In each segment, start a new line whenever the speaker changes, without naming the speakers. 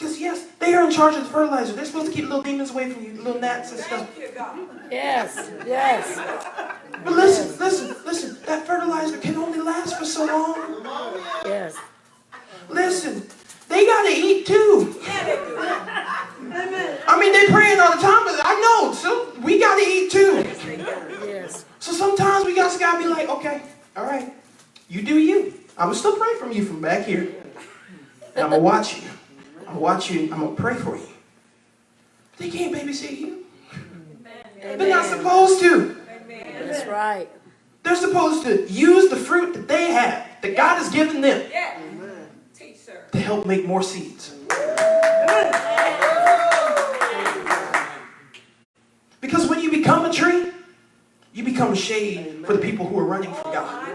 Because yes, they are in charge of the fertilizer. They're supposed to keep little demons away from you, little gnats and stuff.
Yes, yes.
But listen. That fertilizer can only last for so long.
Yes.
Listen, they got to eat too.
Yeah, they do.
I mean, they're praying all the time, but I know, so we got to eat too.
Yes.
So sometimes we just got to be like, okay, all right, you do you. I'm going to still pray from you from back here. And I'm going to watch you. I'm going to watch you. I'm going to pray for you. They can't babysit you.
Amen.
They're not supposed to.
Amen.
That's right.
They're supposed to use the fruit that they have, that God has given them,
Yeah. Teach, sir.
to help make more seeds. Because when you become a tree, you become a shade for the people who are running from God.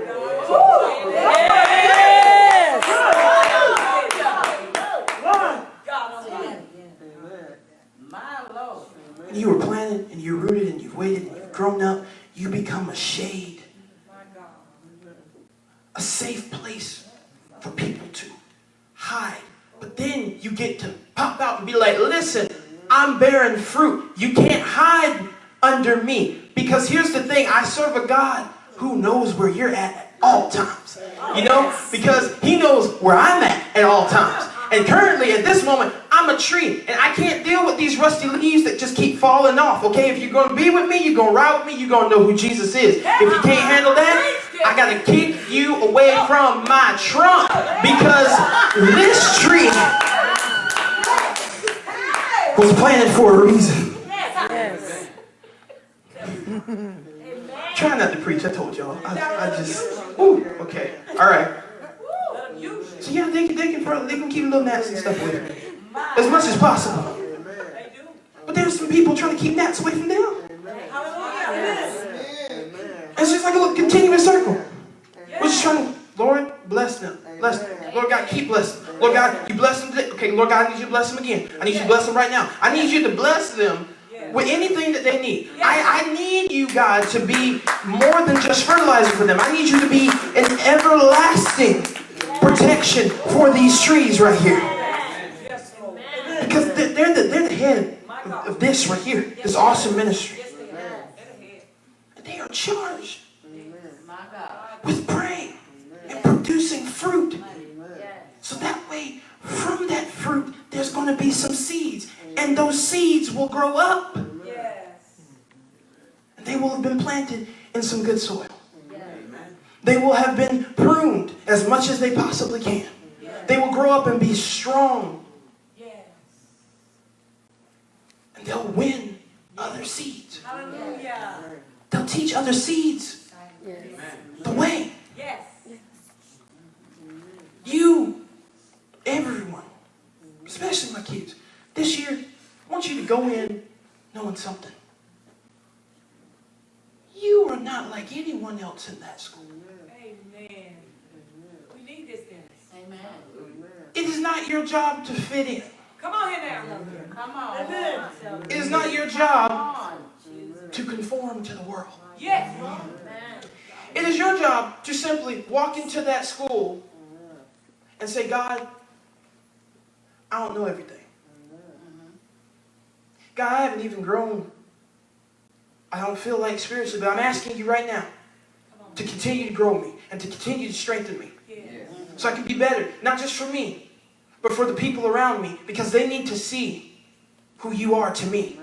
When you were planted and you're rooted and you've waited and you've grown up, you become a shade, a safe place for people to hide. But then you get to pop out and be like, listen, I'm bearing fruit. You can't hide under me. Because here's the thing, I serve a God who knows where you're at all times. You know, because he knows where I'm at all times. And currently, at this moment, I'm a tree. And I can't deal with these rusty leaves that just keep falling off. Okay, if you're going to be with me, you're going to ride with me, you're going to know who Jesus is. If you can't handle that, I got to kick you away from my trunk. Because this tree was planted for a reason.
Yes.
Try not to preach, I told y'all. I just, ooh, okay. All right. So yeah, they can keep little gnats and stuff away from me. As much as possible. But there's some people trying to keep gnats away from them. It's just like a little continuous circle. We're just trying to, Lord, bless them. Bless them. Lord God, keep blessing them. Lord God, you bless them today. Okay, Lord God, I need you to bless them again. I need you to bless them right now. I need you to bless them with anything that they need. I need you, God, to be more than just fertilizer for them. I need you to be an everlasting protection for these trees right here. Because they're the head of this right here. This awesome ministry. They are charged with praying and producing fruit. So that way, from that fruit, there's going to be some seeds. And those seeds will grow up. And they will have been planted in some good soil. They will have been pruned as much as they possibly can. They will grow up and be strong. And they'll win other seeds. They'll teach other seeds the way. You, everyone, especially my kids, this year, I want you to go in knowing something. You are not like anyone else in that school.
Amen. We need this, Dennis. Amen.
It is not your job to fit in.
Come on here now. Come on.
It is not your job to conform to the world.
Yes.
It is your job to simply walk into that school and say, God, I don't know everything. God, I haven't even grown. I don't feel like spiritually, but I'm asking you right now to continue to grow me and to continue to strengthen me. So I can be better, not just for me, but for the people around me, because they need to see who you are to me.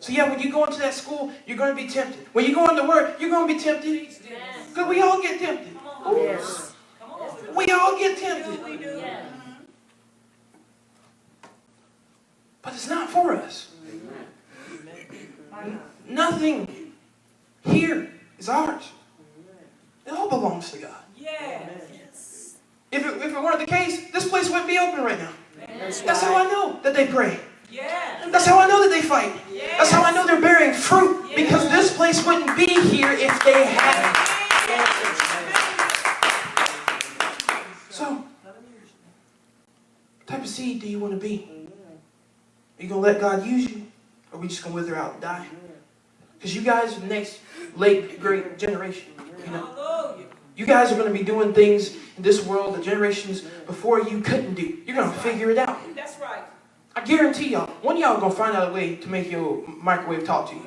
So yeah, when you go into that school, you're going to be tempted. When you go into work, you're going to be tempted. Because we all get tempted.
Yes.
We all get tempted. But it's not for us. Nothing here is ours. It all belongs to God.
Yes.
If it weren't the case, this place wouldn't be open right now.
That's
That's how I know that they pray.
Yes.
That's how I know that they fight. That's how I know they're bearing fruit. Because this place wouldn't be here if they hadn't. So, what type of seed do you want to be? Are you going to let God use you? Or are we just going to wither out and die? Because you guys are the next late, great generation. You know? You guys are going to be doing things in this world that generations before you couldn't do. You're going to figure it out.
That's right.
I guarantee y'all, one of y'all are going to find out a way to make your microwave talk to you.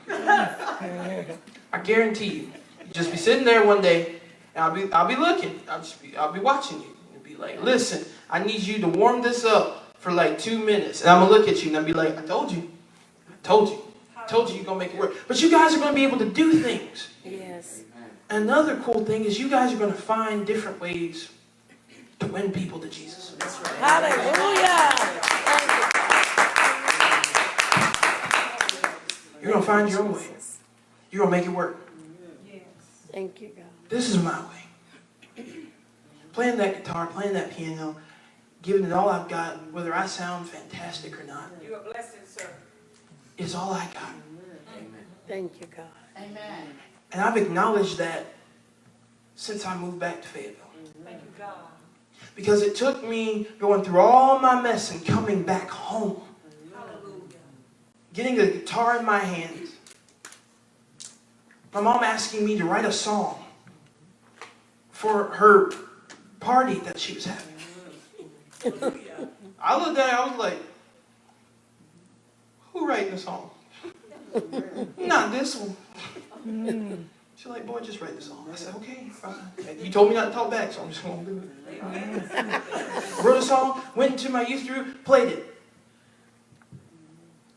I guarantee you. You just be sitting there one day, and I'll be looking. I'll be watching you. And be like, listen, I need you to warm this up for like 2 minutes. And I'm going to look at you and I'll be like, I told you. I told you. I told you you're going to make it work. But you guys are going to be able to do things.
Yes.
Another cool thing is you guys are going to find different ways to win people to Jesus.
Hallelujah.
You're going to find your own way. You're going to make it work.
Yes.
Thank you, God.
This is my way. Playing that guitar, playing that piano, giving it all I've got, whether I sound fantastic or not,
You're a blessing, sir.
is all I got.
Thank you, God.
Amen.
And I've acknowledged that since I moved back to Fayetteville.
Thank you, God.
Because it took me going through all my mess and coming back home,
Hallelujah.
getting a guitar in my hands, my mom asking me to write a song for her party that she was having. I looked at it, I was like, who writing a song? Not this one. She's like, boy, just write the song. I said, okay, fine. You told me not to talk back, so I'm just going to do it. I wrote a song, went into my youth group, played it.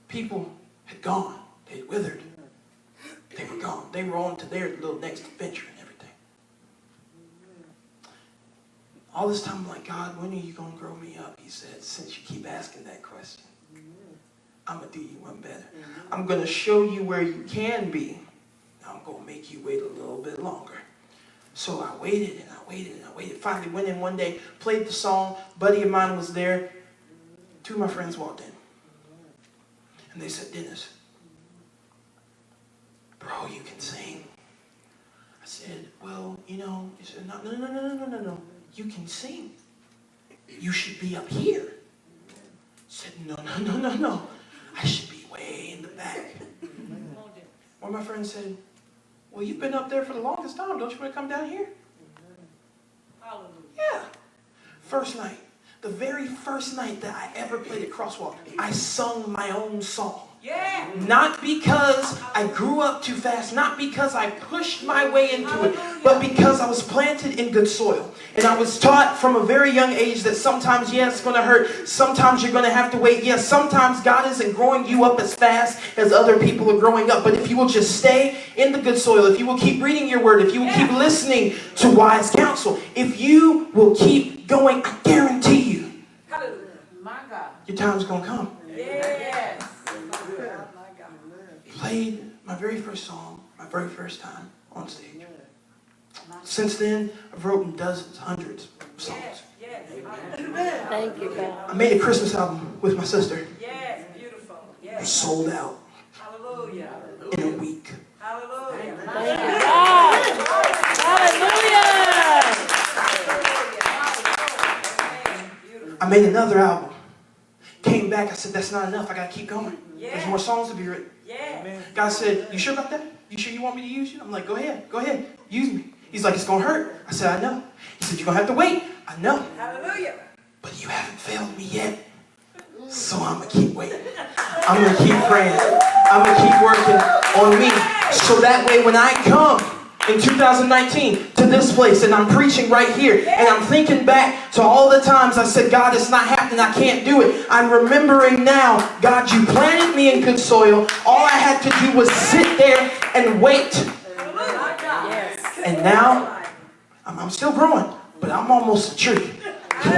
People had gone. They had withered. They were gone. They were on to their little next adventure and everything. All this time, I'm like, God, when are you going to grow me up? He said, since you keep asking that question, I'm going to do you one better. I'm going to show you where you can be. I'm going to make you wait a little bit longer. So I waited and I waited and I waited. Finally went in one day, played the song. A buddy of mine was there. 2 of my friends walked in. And they said, Dennis, bro, you can sing. I said, well, you know. He said, no. You can sing. You should be up here. I said, no. I should be way in the back. One of my friends said, well, you've been up there for the longest time. Don't you want to come down here?
Hallelujah.
Yeah. First night. The very first night that I ever played at Crosswalk, I sung my own song.
Yeah.
Not because I grew up too fast, not because I pushed my way into it, but because I was planted in good soil. And I was taught from a very young age that sometimes, yes, it's going to hurt. Sometimes you're going to have to wait. Yes, sometimes God isn't growing you up as fast as other people are growing up. But if you will just stay in the good soil, if you will keep reading your word, if you will keep listening to wise counsel, if you will keep going, I guarantee you,
Hallelujah. My God.
your time's going to come.
Yes.
Played my very first song, my very first time on stage. Since then, I've written dozens, hundreds of songs.
Yes.
Thank you, God.
I made a Christmas album with my sister.
Yes. Beautiful.
It
Yes.
sold out
Hallelujah.
in a week.
Hallelujah.
Thank you, God. Hallelujah.
I made another album. Came back, I said, that's not enough. I got to keep going. There's more songs to be written.
Yes.
God said, you sure about that? You sure you want me to use you? I'm like, go ahead, use me. He's like, it's going to hurt. I said, I know. He said, you're going to have to wait. I know.
Hallelujah.
But you haven't failed me yet. So I'm going to keep waiting. I'm going to keep praying. I'm going to keep working on me. So that way when I come in 2019 to this place and I'm preaching right here and I'm thinking back to all the times I said, God, it's not happening. I can't do it. I'm remembering now, God, you planted me in good soil. All I had to do was sit there and wait.
Yes.
And now I'm still growing, but I'm almost a tree. I'm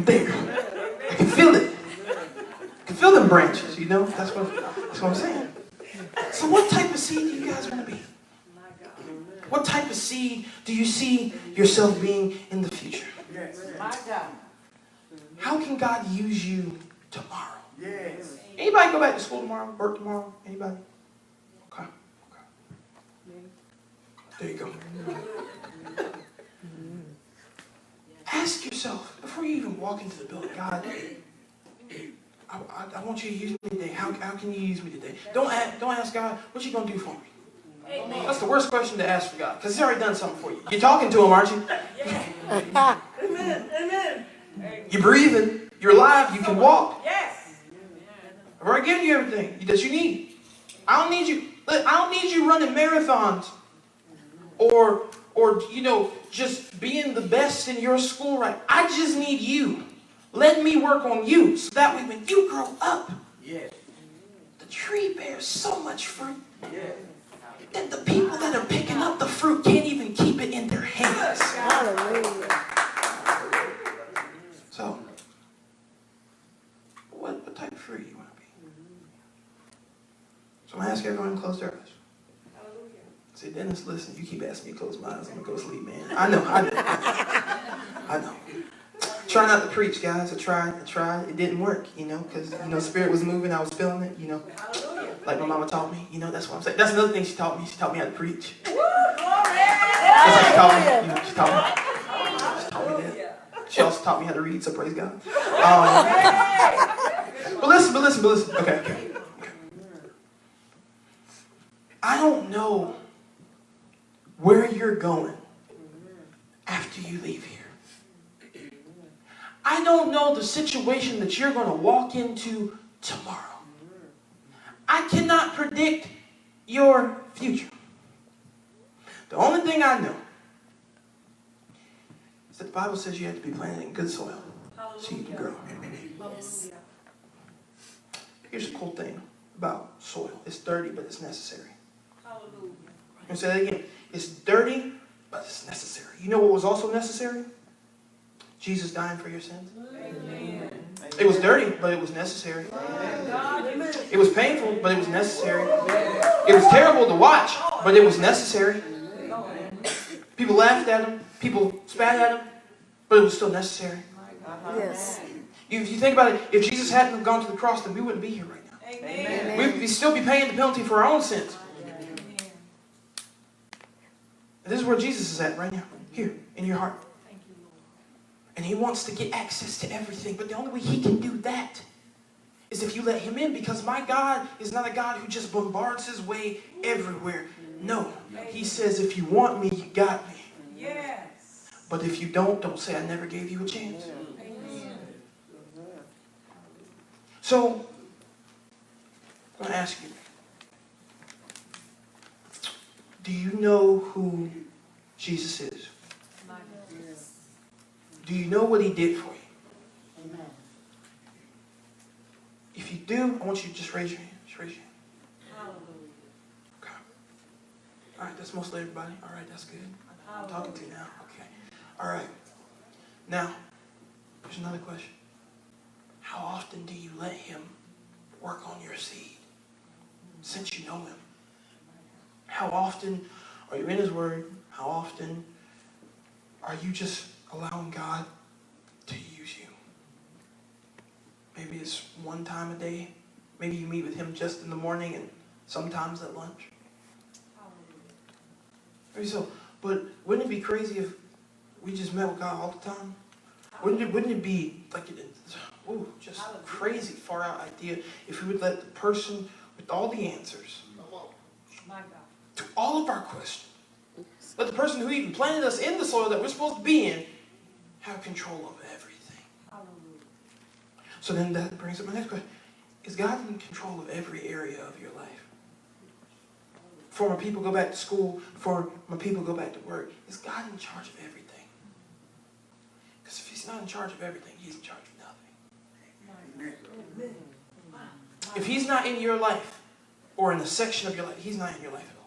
there. I can feel it. I can feel them branches, you know? That's what I'm saying. So what type of seed do you guys want to be? What type of seed do you see yourself being in the future?
My God.
How can God use you tomorrow?
Yes.
Anybody go back to school tomorrow? Work tomorrow? Anybody? Okay. There you go. Ask yourself, before you even walk into the building, God, I want you to use me today. How can you use me today? Don't ask God, what you going to do for me?
Amen.
That's the worst question to ask for God, because he's already done something for you. You're talking to him, aren't you?
Yeah. Amen. Amen.
You're breathing. You're alive. You can walk.
Yes.
I've already given you everything that you need. I don't need you running marathons or just being the best in your school, right? I just need you. Let me work on you so that way when you grow up, the tree bears so much fruit. And the people that are picking up the fruit can't even keep it in their hands.
Hallelujah.
So, what type of fruit do you want to be? So I'm going to ask everyone to close their eyes. Say, Dennis, listen, you keep asking me to close my eyes. I'm going to go to sleep, man. I know. Try not to preach, guys. I tried. It didn't work, because, Spirit was moving. I was feeling it, Like my mama taught me, that's what I'm saying. That's another thing she taught me. She taught me how to preach. That's what she taught me. She taught me that. She also taught me how to read, so praise God. But listen. Okay. I don't know where you're going after you leave here. I don't know the situation that you're going to walk into tomorrow. I cannot predict your future. The only thing I know is that the Bible says you have to be planted in good soil so you can grow.
Yes.
Here's the cool thing about soil. It's dirty, but it's necessary.
Hallelujah.
I'm going to say that again. It's dirty, but it's necessary. You know what was also necessary? Jesus dying for your sins.
Amen.
It was dirty, but it was necessary. It was painful, but it was necessary. It was terrible to watch, but it was necessary. People laughed at him. People spat at him, but it was still necessary.
Yes.
If you think about it, if Jesus hadn't have gone to the cross, then we wouldn't be here right now.
Amen.
We'd still be paying the penalty for our own sins. And this is where Jesus is at right now, here, in your heart. And he wants to get access to everything. But the only way he can do that is if you let him in. Because my God is not a God who just bombards his way everywhere. No. He says, if you want me, you got me.
Yes.
But if you don't say I never gave you a chance.
Amen.
So, I'm going to ask you. Do you know who Jesus is? Do you know what he did for you?
Amen.
If you do, I want you to just raise your hand. Just raise your hand.
Hallelujah.
Okay. All right, that's mostly everybody. All right, that's good. I'm talking to you now. Okay. All right. Now, here's another question. How often do you let him work on your seed since you know him? How often are you in his word? How often are you just allowing God to use you? Maybe it's one time a day. Maybe you meet with him just in the morning and sometimes at lunch. Maybe so. But wouldn't it be crazy if we just met with God all the time? Wouldn't it be like just a crazy far out idea if we would let the person with all the answers
My God.
to all of our questions, let the person who even planted us in the soil that we're supposed to be in have control of everything.
Hallelujah.
So then that brings up my next question. Is God in control of every area of your life? Before my people go back to school, before my people go back to work, is God in charge of everything? Because if he's not in charge of everything, he's in charge of nothing. If he's not in your life, or in a section of your life, he's not in your life at all.